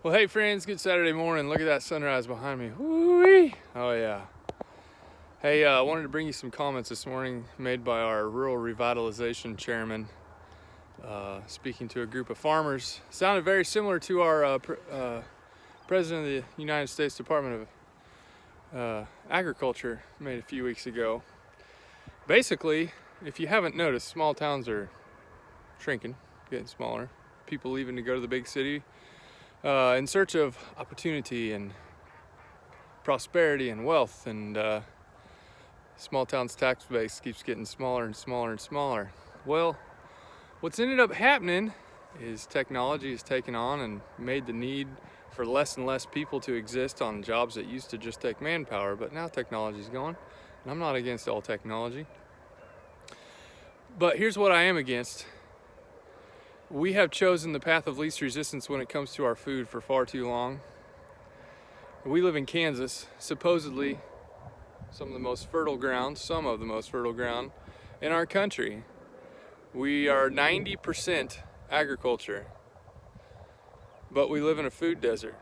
Well, hey friends, good Saturday morning. Look at that sunrise behind me. Woo-wee. Oh yeah. Hey, I wanted to bring you some comments this morning made by our Rural Revitalization Chairman, speaking to a group of farmers. Sounded very similar to our President of the United States Department of Agriculture made a few weeks ago. Basically, if you haven't noticed, small towns are shrinking, getting smaller. People leaving to go to the big city in search of opportunity and prosperity and wealth, and small town's tax base keeps getting smaller and smaller and smaller. Well, what's ended up happening is technology has taken on and made the need for less and less people to exist on jobs that used to just take manpower, but now technology's gone, and I'm not against all technology. But here's what I am against. We have chosen the path of least resistance when it comes to our food for far too long. We live in Kansas, supposedly some of the most fertile ground in our country. We are 90% agriculture, but we live in a food desert.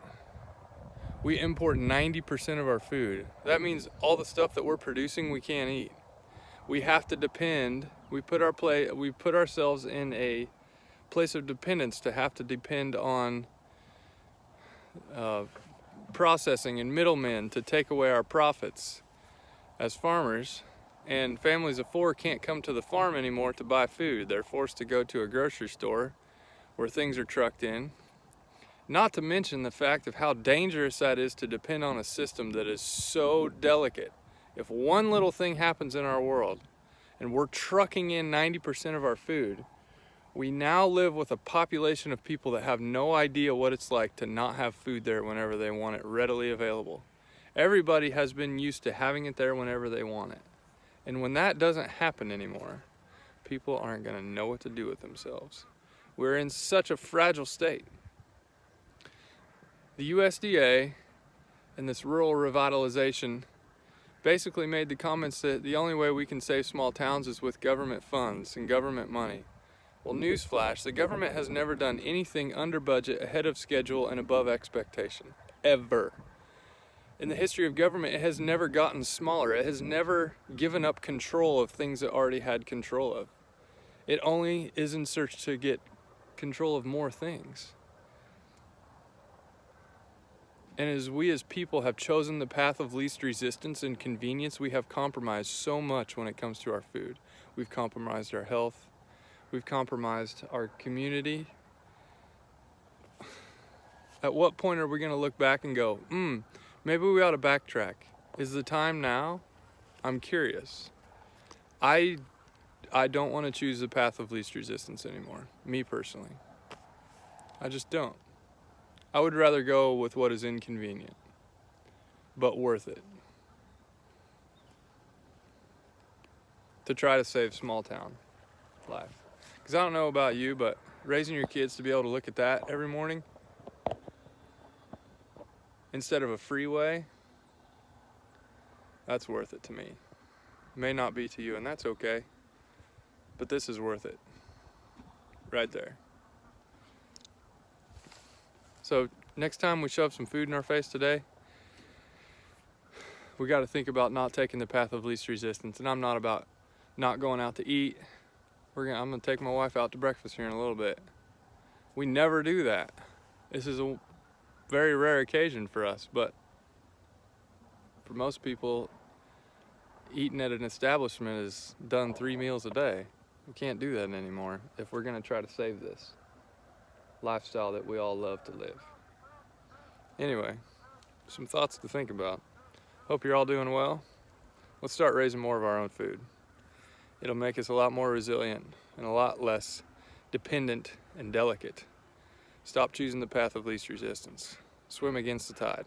We import 90% of our food. That means all the stuff that we're producing we can't eat. We have to depend, we put ourselves in a place of dependence to have to depend on processing and middlemen to take away our profits as farmers. And families of four can't come to the farm anymore to buy food. They're forced to go to a grocery store where things are trucked in. Not to mention the fact of how dangerous that is to depend on a system that is so delicate. If one little thing happens in our world and we're trucking in 90% of our food, we now live with a population of people that have no idea what it's like to not have food there whenever they want it readily available. Everybody has been used to having it there whenever they want it. And when that doesn't happen anymore, people aren't going to know what to do with themselves. We're in such a fragile state. The USDA and this rural revitalization basically made the comments that the only way we can save small towns is with government funds and government money. Well, newsflash, the government has never done anything under budget, ahead of schedule, and above expectation. Ever. In the history of government, it has never gotten smaller. It has never given up control of things it already had control of. It only is in search to get control of more things. And as we as people have chosen the path of least resistance and convenience, we have compromised so much when it comes to our food. We've compromised our health. We've compromised our community. At what point are we going to look back and go, maybe we ought to backtrack? Is the time now? I'm curious. I don't want to choose the path of least resistance anymore, me personally. I just don't. I would rather go with what is inconvenient, but worth it, to try to save small town life. Because I don't know about you, but raising your kids to be able to look at that every morning instead of a freeway, that's worth it to me. May not be to you, and that's okay, but this is worth it right there. So next time we shove some food in our face today, we got to think about not taking the path of least resistance. And I'm not about not going out to eat. I'm gonna take my wife out to breakfast here in a little bit. We never do that. This is a very rare occasion for us, but for most people, eating at an establishment is done 3 meals a day. We can't do that anymore if we're gonna try to save this lifestyle that we all love to live. Anyway, some thoughts to think about. Hope you're all doing well. Let's start raising more of our own food. It'll make us a lot more resilient and a lot less dependent and delicate. Stop choosing the path of least resistance. Swim against the tide.